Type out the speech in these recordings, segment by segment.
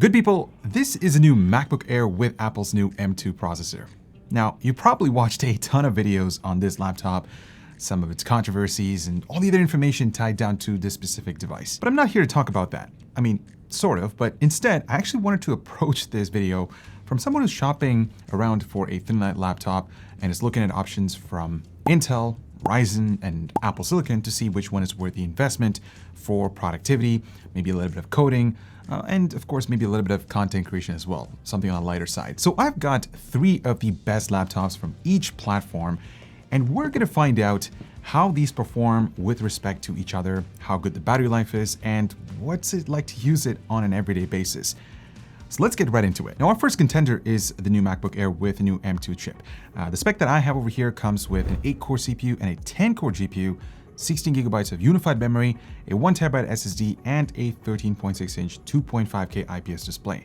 Good people, this is a new MacBook Air with Apple's new M2 processor. Now, you probably watched a ton of videos on this laptop, some of its controversies, and all the other information tied down to this specific device. But I'm not here to talk about that. I mean, sort of, but instead, I actually wanted to approach this video from someone who's shopping around for a thin-light laptop and is looking at options from Intel, Ryzen, and Apple Silicon to see which one is worth the investment for productivity, maybe a little bit of coding, and of course, maybe a little bit of content creation as well, something on the lighter side. So I've got 3 of the best laptops from each platform, and we're gonna find out how these perform with respect to each other, how good the battery life is, and what's it like to use it on an everyday basis. So let's get right into it. Now, our first contender is the new MacBook Air with a new M2 chip. The spec that I have over here comes with an 8-core CPU and a 10-core GPU, 16 gigabytes of unified memory, a 1TB SSD, and a 13.6-inch 2.5K IPS display.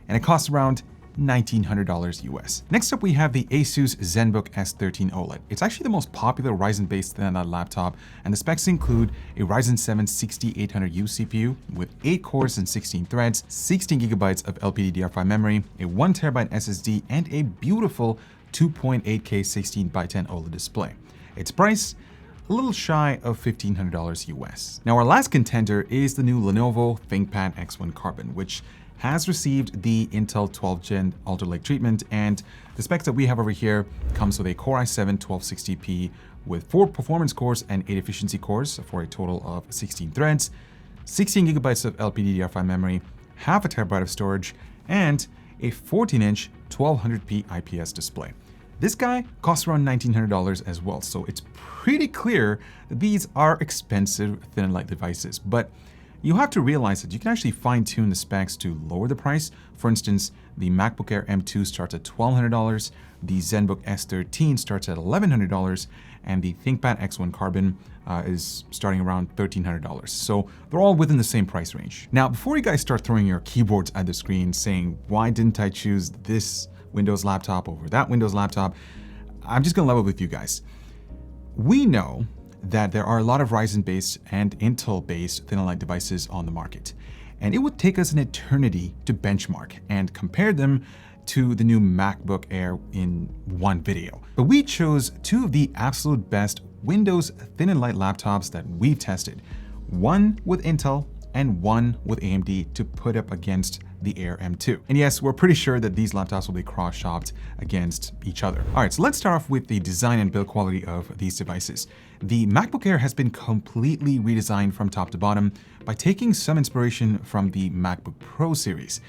And it costs around $1,900 US. Next up, we have the Asus Zenbook S13 OLED. It's actually the most popular Ryzen-based thin-light laptop, and the specs include a Ryzen 7 6800U CPU with 8 cores and 16 threads, 16 gigabytes of LPDDR5 memory, a 1TB SSD, and a beautiful 2.8K 16:10 OLED display. Its price, a little shy of $1,500 US. Now, our last contender is the new Lenovo ThinkPad X1 Carbon, which has received the Intel 12th Gen Alder Lake treatment, and the specs that we have over here comes with a Core i7 1260p with 4 performance cores and 8 efficiency cores for a total of 16 threads, 16 gigabytes of LPDDR5 memory, half a terabyte of storage, and a 14-inch 1200p IPS display. This guy costs around $1,900 as well, so it's pretty clear that these are expensive thin and light devices, but you have to realize that you can actually fine-tune the specs to lower the price. For instance, the MacBook Air M2 starts at $1,200, the Zenbook S13 starts at $1,100, and the ThinkPad X1 Carbon is starting around $1,300. So they're all within the same price range. Now, before you guys start throwing your keyboards at the screen saying, why didn't I choose this Windows laptop over that Windows laptop, I'm just gonna level with you guys. We know that there are a lot of Ryzen-based and Intel-based thin and light devices on the market, and it would take us an eternity to benchmark and compare them to the new MacBook Air in one video. But we chose 2 of the absolute best Windows thin and light laptops that we've tested, one with Intel and one with AMD, to put up against the Air M2. And yes, we're pretty sure that these laptops will be cross-shopped against each other. All right, so let's start off with the design and build quality of these devices. The MacBook Air has been completely redesigned from top to bottom by taking some inspiration from the MacBook Pro series.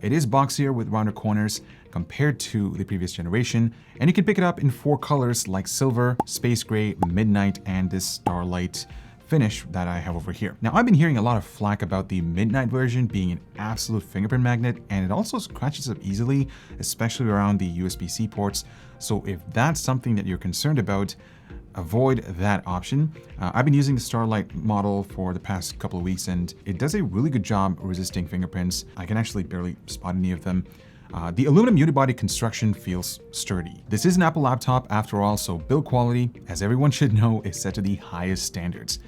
It is boxier with rounder corners compared to the previous generation, and you can pick it up in 4 colors like silver, space gray, midnight, and this starlight finish that I have over here. Now, I've been hearing a lot of flack about the midnight version being an absolute fingerprint magnet, and it also scratches up easily, especially around the USB-C ports. So if that's something that you're concerned about, avoid that option. I've been using the Starlight model for the past couple of weeks, and it does a really good job resisting fingerprints. I can actually barely spot any of them. The aluminum unibody construction feels sturdy. This is an Apple laptop after all, so build quality, as everyone should know, is set to the highest standards.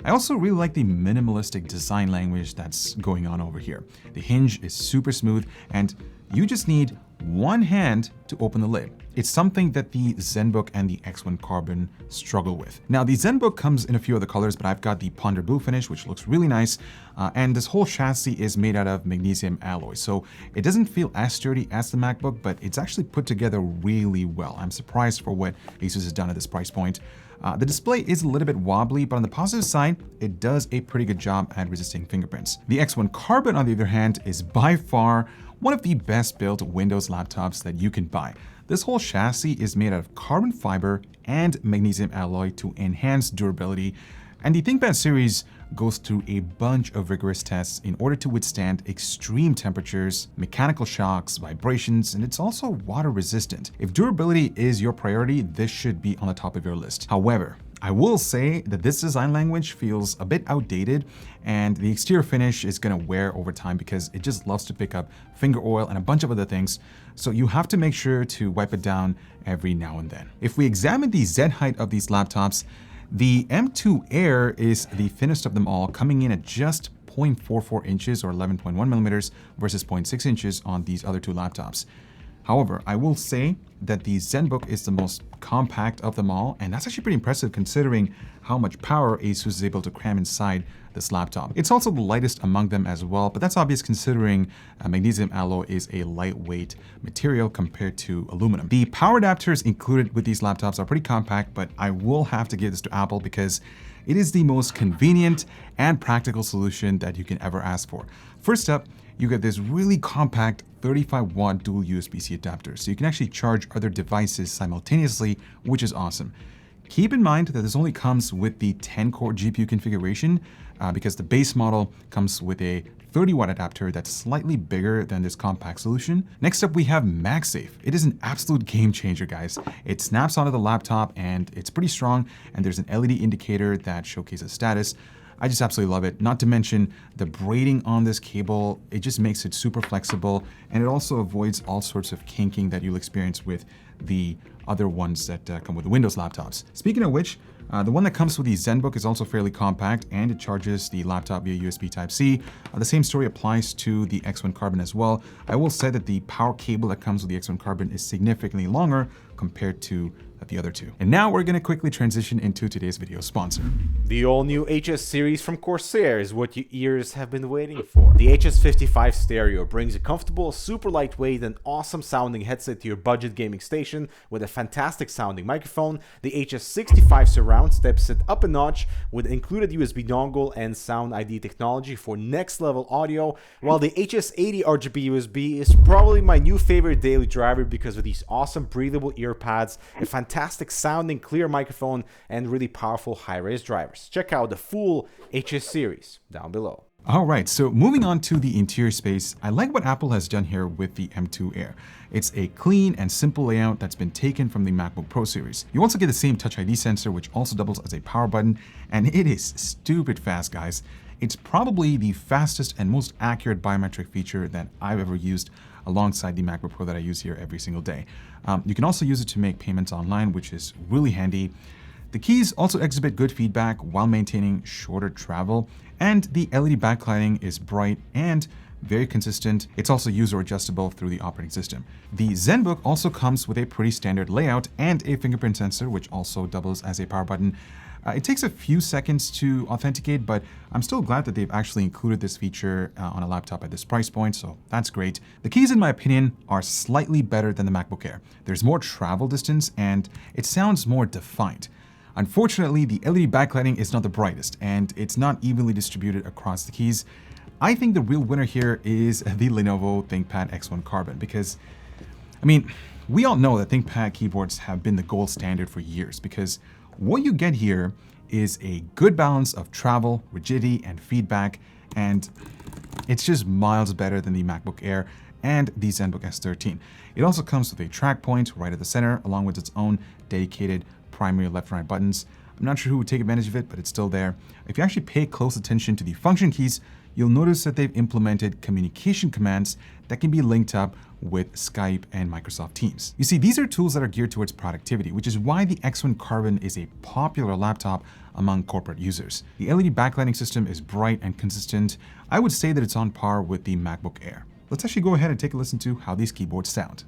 I also really like the minimalistic design language that's going on over here. The hinge is super smooth, and you just need one hand to open the lid. It's something that the Zenbook and the X1 Carbon struggle with. Now, the Zenbook comes in a few other colors, but I've got the Ponder Blue finish, which looks really nice. And this whole chassis is made out of magnesium alloy, so it doesn't feel as sturdy as the MacBook, but it's actually put together really well. I'm surprised for what Asus has done at this price point. The display is a little bit wobbly, but on the positive side, it does a pretty good job at resisting fingerprints. The X1 Carbon, on the other hand, is by far one of the best built Windows laptops that you can buy. This whole chassis is made out of carbon fiber and magnesium alloy to enhance durability, and the ThinkPad series goes through a bunch of rigorous tests in order to withstand extreme temperatures, mechanical shocks, vibrations, and it's also water resistant. If durability is your priority, this should be on the top of your list. However, I will say that this design language feels a bit outdated, and the exterior finish is gonna wear over time because it just loves to pick up finger oil and a bunch of other things, so you have to make sure to wipe it down every now and then. If we examine the Z height of these laptops, the M2 Air is the thinnest of them all, coming in at just 0.44 inches or 11.1 millimeters versus 0.6 inches on these other two laptops. However, I will say that the Zenbook is the most compact of them all, and that's actually pretty impressive considering how much power Asus is able to cram inside this laptop. It's also the lightest among them as well, but that's obvious considering magnesium alloy is a lightweight material compared to aluminum. The power adapters included with these laptops are pretty compact, but I will have to give this to Apple because it is the most convenient and practical solution that you can ever ask for. First up, you get this really compact 35-watt dual USB-C adapter, so you can actually charge other devices simultaneously, which is awesome. Keep in mind that this only comes with the 10-core GPU configuration because the base model comes with a 30-watt adapter that's slightly bigger than this compact solution. Next up, we have MagSafe. It is an absolute game changer, guys. It snaps onto the laptop and it's pretty strong, and there's an LED indicator that showcases status. I just absolutely love it. Not to mention the braiding on this cable, it just makes it super flexible, and it also avoids all sorts of kinking that you'll experience with the other ones that come with the Windows laptops. Speaking of which, the one that comes with the Zenbook is also fairly compact, and it charges the laptop via USB Type-C. The same story applies to the X1 Carbon as well. I will say that the power cable that comes with the X1 Carbon is significantly longer compared to the other two. And now we're going to quickly transition into today's video sponsor. The all-new HS series from Corsair is what your ears have been waiting for. The HS55 Stereo brings a comfortable, super lightweight, and awesome sounding headset to your budget gaming station with a fantastic sounding microphone. The HS65 Surround steps it up a notch with included USB dongle and Sound ID technology for next level audio, while the HS80 RGB USB is probably my new favorite daily driver because of these awesome breathable ear pads, a fantastic sounding clear microphone, and really powerful high-res drivers. Check out the full HS series down below. All right, so moving on to the interior space, I like what Apple has done here with the M2 Air. It's a clean and simple layout that's been taken from the MacBook Pro series. You also get the same Touch ID sensor, which also doubles as a power button, and it is stupid fast, guys. It's probably the fastest and most accurate biometric feature that I've ever used alongside the MacBook Pro that I use here every single day. You can also use it to make payments online, which is really handy. The keys also exhibit good feedback while maintaining shorter travel, and the LED backlighting is bright and very consistent. It's also user adjustable through the operating system. The Zenbook also comes with a pretty standard layout and a fingerprint sensor, which also doubles as a power button. It takes a few seconds to authenticate, but I'm still glad that they've actually included this feature on a laptop at this price point, so that's great. The keys, in my opinion, are slightly better than the MacBook Air. There's more travel distance and it sounds more defined. Unfortunately, the LED backlighting is not the brightest, and it's not evenly distributed across the keys. I think the real winner here is the Lenovo ThinkPad X1 Carbon because, I mean, we all know that ThinkPad keyboards have been the gold standard for years because what you get here is a good balance of travel, rigidity, and feedback, and it's just miles better than the MacBook Air and the Zenbook S13. It also comes with a track point right at the center, along with its own dedicated primary left and right buttons. I'm not sure who would take advantage of it, but it's still there. If you actually pay close attention to the function keys, you'll notice that they've implemented communication commands that can be linked up with Skype and Microsoft Teams. You see, these are tools that are geared towards productivity, which is why the X1 Carbon is a popular laptop among corporate users. The LED backlighting system is bright and consistent. I would say that it's on par with the MacBook Air. Let's actually go ahead and take a listen to how these keyboards sound.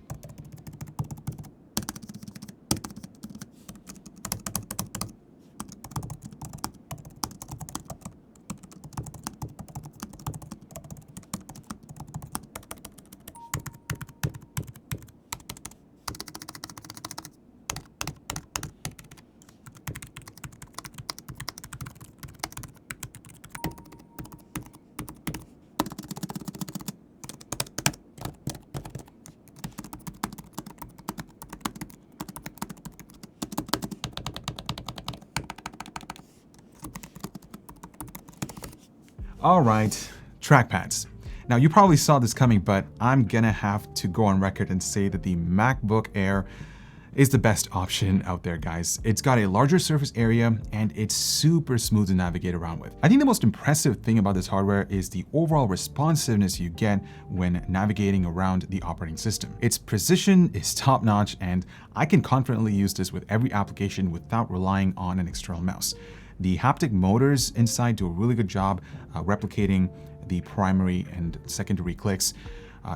All right, trackpads. Now you probably saw this coming, but I'm gonna have to go on record and say that the MacBook Air is the best option out there, guys. It's got a larger surface area and it's super smooth to navigate around with. I think the most impressive thing about this hardware is the overall responsiveness you get when navigating around the operating system. Its precision is top-notch, and I can confidently use this with every application without relying on an external mouse. The haptic motors inside do a really good job replicating the primary and secondary clicks.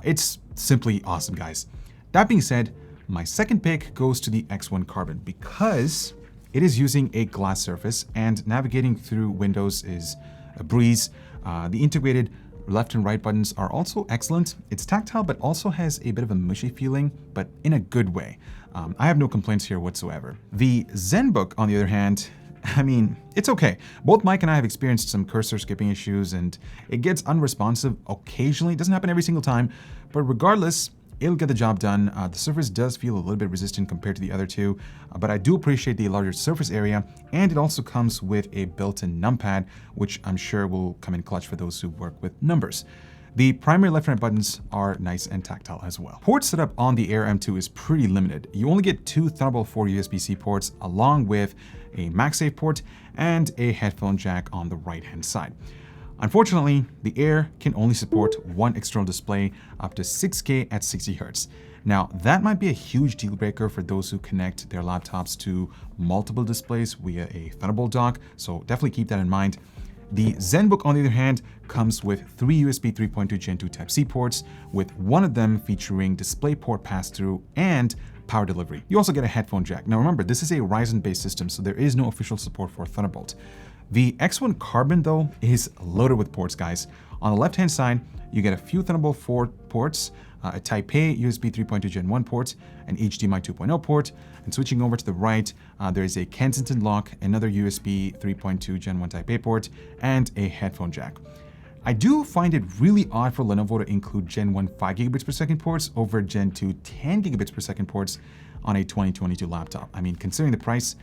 It's simply awesome, guys. That being said, my second pick goes to the X1 Carbon because it is using a glass surface and navigating through windows is a breeze. The integrated left and right buttons are also excellent. It's tactile, but also has a bit of a mushy feeling, but in a good way. I have no complaints here whatsoever. The Zenbook, on the other hand, I mean, it's okay. Both Mike and I have experienced some cursor skipping issues and it gets unresponsive occasionally. It doesn't happen every single time, but regardless, it'll get the job done. The surface does feel a little bit resistant compared to the other two, but I do appreciate the larger surface area, and it also comes with a built-in numpad, which I'm sure will come in clutch for those who work with numbers. The primary left and right buttons are nice and tactile as well. Port setup on the Air M2 is pretty limited. You only get 2 Thunderbolt 4 USB-C ports along with a MagSafe port and a headphone jack on the right-hand side. Unfortunately, the Air can only support one external display up to 6K at 60 Hz. Now, that might be a huge deal breaker for those who connect their laptops to multiple displays via a Thunderbolt dock, so definitely keep that in mind. The Zenbook, on the other hand, comes with 3 USB 3.2 Gen 2 Type-C ports, with one of them featuring DisplayPort pass-through and power delivery. You also get a headphone jack. Now remember, this is a Ryzen-based system, so there is no official support for Thunderbolt. The X1 Carbon, though, is loaded with ports, guys. On the left-hand side, you get a few Thunderbolt 4 ports, a Type-A USB 3.2 Gen 1 port, an HDMI 2.0 port, and switching over to the right, there is a Kensington lock, another USB 3.2 Gen 1 Type-A port, and a headphone jack. I do find it really odd for Lenovo to include Gen 1 5 gigabits per second ports over Gen 2 10 gigabits per second ports on a 2022 laptop. I mean, considering the price,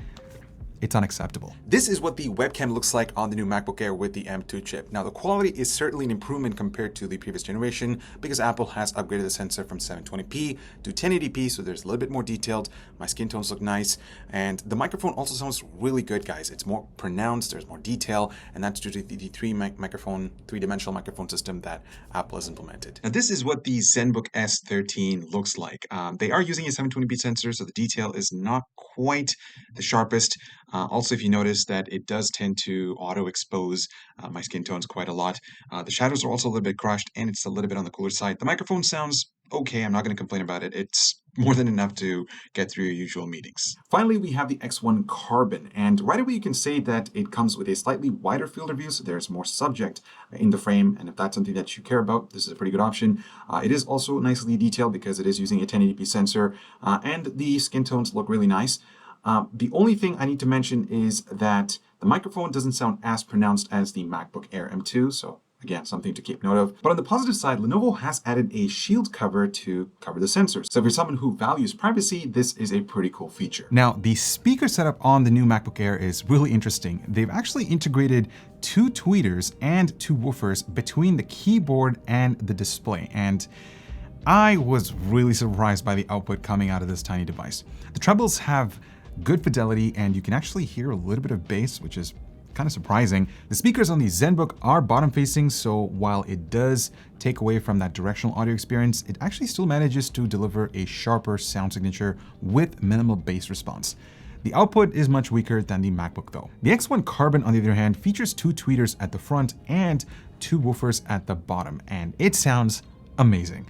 it's unacceptable. This is what the webcam looks like on the new MacBook Air with the M2 chip. Now, the quality is certainly an improvement compared to the previous generation because Apple has upgraded the sensor from 720p to 1080p, so there's a little bit more detailed. My skin tones look nice, and the microphone also sounds really good, guys. It's more pronounced, there's more detail, and that's due to the three-dimensional microphone system that Apple has implemented. Now, this is what the Zenbook S13 looks like. They are using a 720p sensor, so the detail is not quite the sharpest. Also, if you notice that it does tend to auto-expose my skin tones quite a lot. The shadows are also a little bit crushed, and it's a little bit on the cooler side. The microphone sounds okay. I'm not going to complain about it. It's more than enough to get through your usual meetings. Finally, we have the X1 Carbon, and right away you can say that it comes with a slightly wider field of view, so there's more subject in the frame, and if that's something that you care about, this is a pretty good option. It is also nicely detailed because it is using a 1080p sensor, and the skin tones look really nice. The only thing I need to mention is that the microphone doesn't sound as pronounced as the MacBook Air M2, so again, something to keep note of. But on the positive side, Lenovo has added a shield cover to cover the sensors. So if you're someone who values privacy, this is a pretty cool feature. Now, the speaker setup on the new MacBook Air is really interesting. They've actually integrated 2 tweeters and 2 woofers between the keyboard and the display, and I was really surprised by the output coming out of this tiny device. The trebles have good fidelity, and you can actually hear a little bit of bass, which is kind of surprising. The speakers on the Zenbook are bottom facing, so while it does take away from that directional audio experience, it actually still manages to deliver a sharper sound signature with minimal bass response. The output is much weaker than the MacBook though. The X1 Carbon, on the other hand, features 2 tweeters at the front and 2 woofers at the bottom, and it sounds amazing.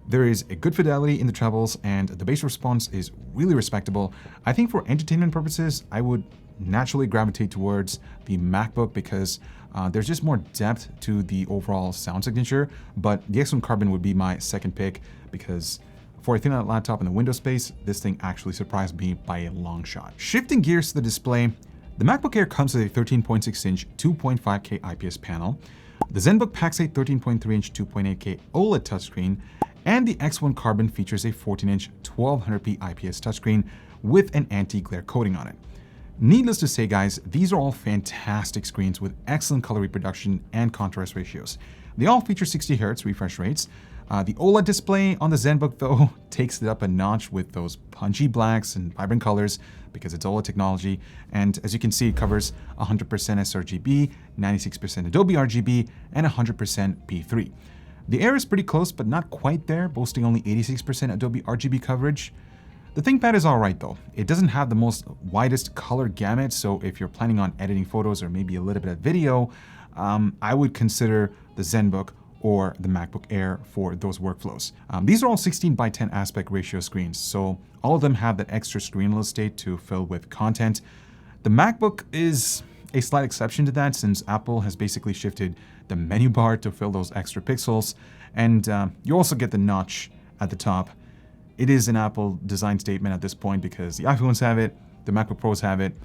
There is a good fidelity in the trebles, and the bass response is really respectable. I think for entertainment purposes, I would naturally gravitate towards the MacBook because there's just more depth to the overall sound signature, but the X1 Carbon would be my second pick because for a thin laptop in the window space, this thing actually surprised me by a long shot. Shifting gears to the display, the MacBook Air comes with a 13.6-inch 2.5K IPS panel. The Zenbook packs a 13.3-inch 2.8K OLED touchscreen, and the X1 Carbon features a 14-inch 1200p IPS touchscreen with an anti-glare coating on it. Needless to say, guys, these are all fantastic screens with excellent color reproduction and contrast ratios. They all feature 60 Hz refresh rates. The OLED display on the Zenbook, though, takes it up a notch with those punchy blacks and vibrant colors because it's OLED technology. And as you can see, it covers 100% sRGB, 96% Adobe RGB, and 100% P3. The Air is pretty close, but not quite there, boasting only 86% Adobe RGB coverage. The ThinkPad is alright though. It doesn't have the most widest color gamut, so if you're planning on editing photos or maybe a little bit of video, I would consider the Zenbook or the MacBook Air for those workflows. These are all 16:10 aspect ratio screens, so all of them have that extra screen real estate to fill with content. The MacBook is a slight exception to that, since Apple has basically shifted the menu bar to fill those extra pixels, and you also get the notch at the top. It is an Apple design statement at this point because the iPhones have it, the MacBook Pros have it,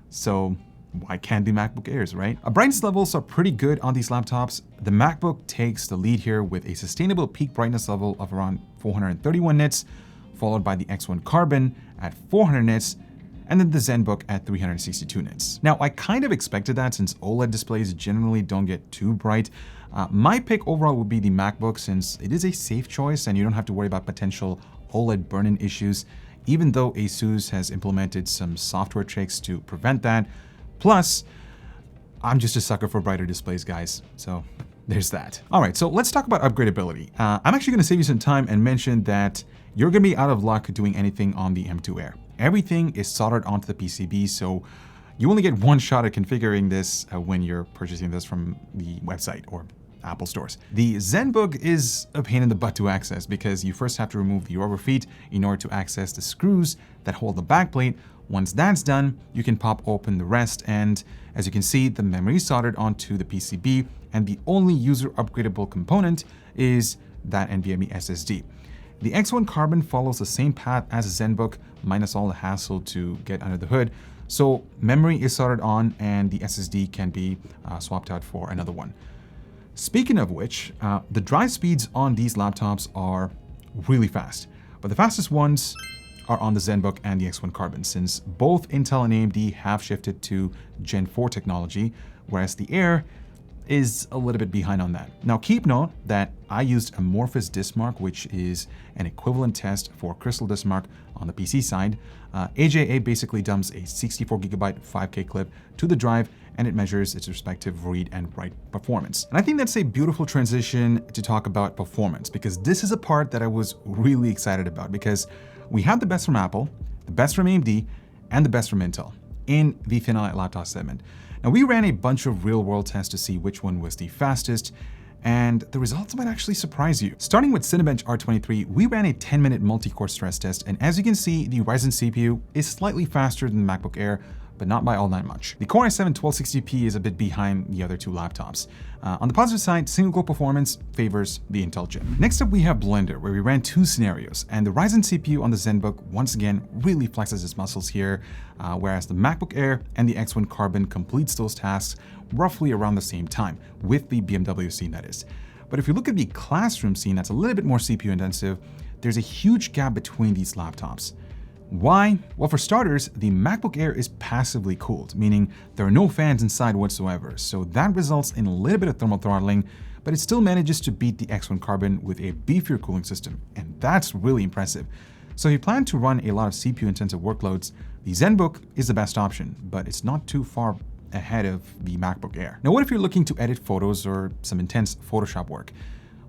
so why can't the MacBook Airs, right? Brightness levels are pretty good on these laptops. The MacBook takes the lead here with a sustainable peak brightness level of around 431 nits, followed by the X1 Carbon at 400 nits, and then the Zenbook at 362 nits. Now, I kind of expected that since OLED displays generally don't get too bright. My pick overall would be the MacBook, since it is a safe choice and you don't have to worry about potential OLED burn-in issues, even though ASUS has implemented some software tricks to prevent that. Plus, I'm just a sucker for brighter displays, guys. So there's that. All right, so let's talk about upgradability. I'm actually gonna save you some time and mention that you're gonna be out of luck doing anything on the M2 Air. Everything is soldered onto the PCB, so you only get one shot at configuring this when you're purchasing this from the website or Apple stores. The Zenbook is a pain in the butt to access because you first have to remove the rubber feet in order to access the screws that hold the backplate. Once that's done, you can pop open the rest, and as you can see, the memory is soldered onto the PCB, and the only user upgradable component is that NVMe SSD. The X1 Carbon follows the same path as the Zenbook, minus all the hassle to get under the hood. So memory is soldered on, and the SSD can be swapped out for another one. Speaking of which, the drive speeds on these laptops are really fast, but the fastest ones are on the Zenbook and the X1 Carbon, since both Intel and AMD have shifted to Gen 4 technology, whereas the Air is a little bit behind on that. Now keep note that I used Amorphous Diskmark, which is an equivalent test for Crystal Diskmark on the PC side. AJA basically dumps a 64GB 5K clip to the drive, and it measures its respective read and write performance. And I think that's a beautiful transition to talk about performance, because this is a part that I was really excited about, because we have the best from Apple, the best from AMD, and the best from Intel in the thin-light laptop segment. Now, we ran a bunch of real-world tests to see which one was the fastest, and the results might actually surprise you. Starting with Cinebench R23, we ran a 10-minute multi-core stress test, and as you can see, the Ryzen CPU is slightly faster than the MacBook Air, but not by all that much. The Core i7 1260p is a bit behind the other two laptops. On the positive side, single-core performance favors the Intel chip. Next up, we have Blender, where we ran two scenarios, and the Ryzen CPU on the Zenbook once again really flexes its muscles here, whereas the MacBook Air and the X1 Carbon completes those tasks roughly around the same time, with the BMW scene that is. But if you look at the classroom scene that's a little bit more CPU intensive, there's a huge gap between these laptops. Why? Well, for starters, the MacBook Air is passively cooled, meaning there are no fans inside whatsoever, so that results in a little bit of thermal throttling, but it still manages to beat the X1 Carbon with a beefier cooling system, and that's really impressive. So if you plan to run a lot of CPU-intensive workloads, the Zenbook is the best option, but it's not too far ahead of the MacBook Air. Now, what if you're looking to edit photos or some intense Photoshop work?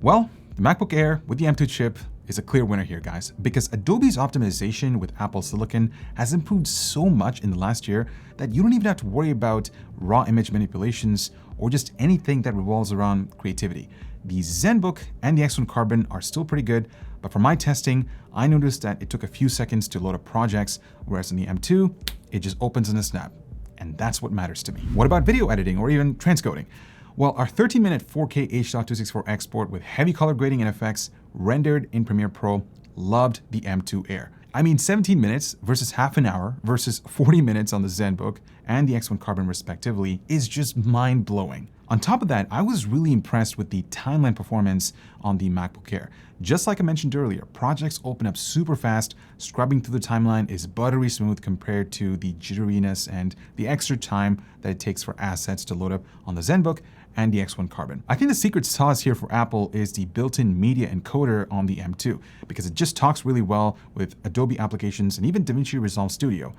Well, the MacBook Air with the M2 chip is a clear winner here, guys, because Adobe's optimization with Apple Silicon has improved so much in the last year that you don't even have to worry about raw image manipulations or just anything that revolves around creativity. The Zenbook and the X1 Carbon are still pretty good, but for my testing, I noticed that it took a few seconds to load up projects, whereas in the M2, it just opens in a snap. And that's what matters to me. What about video editing or even transcoding? Well, our 13-minute 4K H.264 export with heavy color grading and effects rendered in Premiere Pro loved the M2 Air. I mean, 17 minutes versus half an hour versus 40 minutes on the Zenbook and the X1 Carbon respectively is just mind-blowing. On top of that, I was really impressed with the timeline performance on the MacBook Air. Just like I mentioned earlier, projects open up super fast, scrubbing through the timeline is buttery smooth compared to the jitteriness and the extra time that it takes for assets to load up on the Zenbook and the X1 Carbon. I think the secret sauce here for Apple is the built-in media encoder on the M2, because it just talks really well with Adobe applications and even DaVinci Resolve Studio.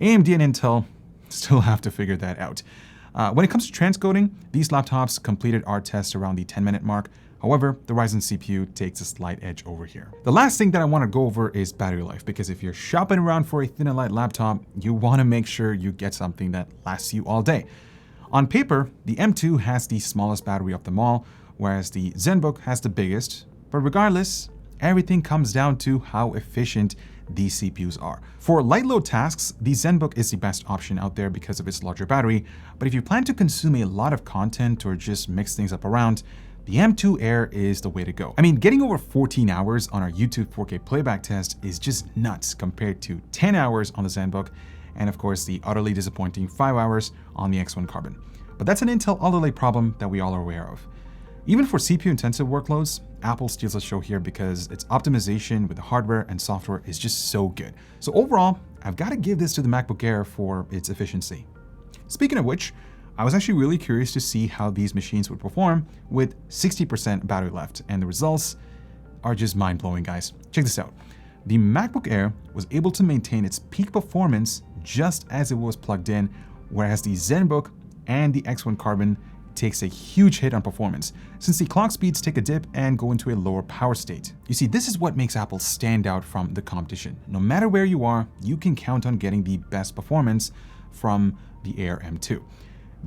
AMD and Intel still have to figure that out. When it comes to transcoding, these laptops completed our test around the 10-minute mark, However, the Ryzen CPU takes a slight edge over here. The last thing that I want to go over is battery life, because if you're shopping around for a thin and light laptop, you want to make sure you get something that lasts you all day. On paper, the M2 has the smallest battery of them all, whereas the Zenbook has the biggest, but regardless, everything comes down to how efficient these CPUs are. For light load tasks, the Zenbook is the best option out there because of its larger battery, but if you plan to consume a lot of content or just mix things up around, the M2 Air is the way to go. I mean, getting over 14 hours on our YouTube 4K playback test is just nuts compared to 10 hours on the Zenbook, and of course the utterly disappointing 5 hours on the X1 Carbon. But that's an Intel Alder Lake problem that we all are aware of. Even for CPU-intensive workloads, Apple steals the show here because its optimization with the hardware and software is just so good. So overall, I've got to give this to the MacBook Air for its efficiency. Speaking of which, I was actually really curious to see how these machines would perform with 60% battery left, and the results are just mind-blowing, guys. Check this out. The MacBook Air was able to maintain its peak performance just as it was plugged in, whereas the Zenbook and the X1 Carbon takes a huge hit on performance, since the clock speeds take a dip and go into a lower power state. You see, this is what makes Apple stand out from the competition. No matter where you are, you can count on getting the best performance from the Air M2.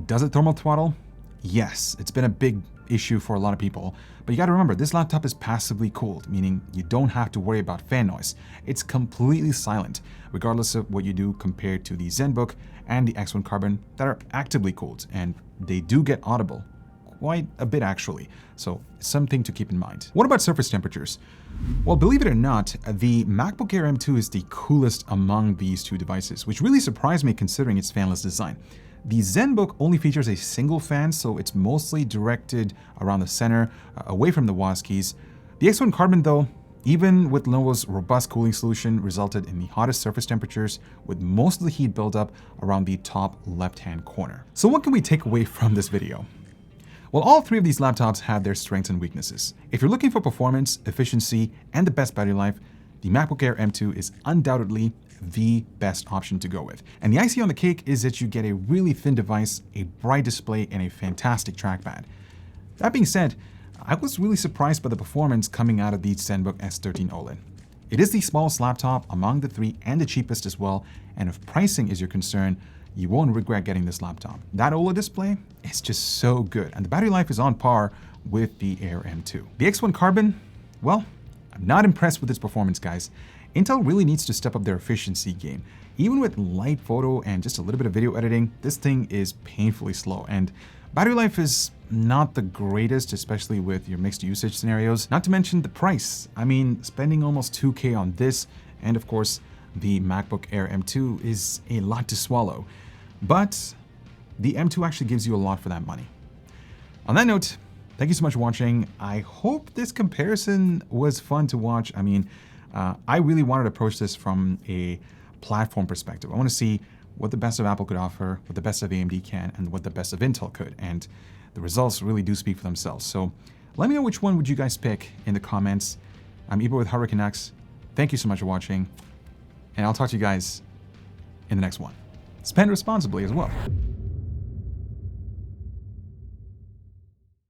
Does it thermal throttle? Yes, it's been a big issue for a lot of people, but you gotta remember, this laptop is passively cooled, meaning you don't have to worry about fan noise. It's completely silent, regardless of what you do compared to the Zenbook and the X1 Carbon that are actively cooled, and they do get audible, quite a bit actually, so it's something to keep in mind. What about surface temperatures? Well, believe it or not, the MacBook Air M2 is the coolest among these two devices, which really surprised me considering its fanless design. The Zenbook only features a single fan, so it's mostly directed around the center, away from the WASD keys. The X1 Carbon, though, even with Lenovo's robust cooling solution, resulted in the hottest surface temperatures, with most of the heat buildup around the top left-hand corner. So what can we take away from this video? Well, all three of these laptops have their strengths and weaknesses. If you're looking for performance, efficiency, and the best battery life, the MacBook Air M2 is undoubtedly the best option to go with. And the icing on the cake is that you get a really thin device, a bright display, and a fantastic trackpad. That being said, I was really surprised by the performance coming out of the Zenbook S13 OLED. It is the smallest laptop among the three and the cheapest as well, and if pricing is your concern, you won't regret getting this laptop. That OLED display is just so good, and the battery life is on par with the Air M2. The X1 Carbon, well, I'm not impressed with its performance, guys. Intel really needs to step up their efficiency game. Even with light photo and just a little bit of video editing, this thing is painfully slow, and battery life is not the greatest, especially with your mixed usage scenarios. Not to mention the price. I mean, spending almost $2K on this, and of course, the MacBook Air M2 is a lot to swallow. But the M2 actually gives you a lot for that money. On that note, thank you so much for watching. I hope this comparison was fun to watch. I mean, I really wanted to approach this from a platform perspective. I want to see what the best of Apple could offer, what the best of AMD can, and what the best of Intel could. And the results really do speak for themselves. So let me know which one would you guys pick in the comments. I'm Ibo with Hardware Canucks. Thank you so much for watching, and I'll talk to you guys in the next one. Spend responsibly as well.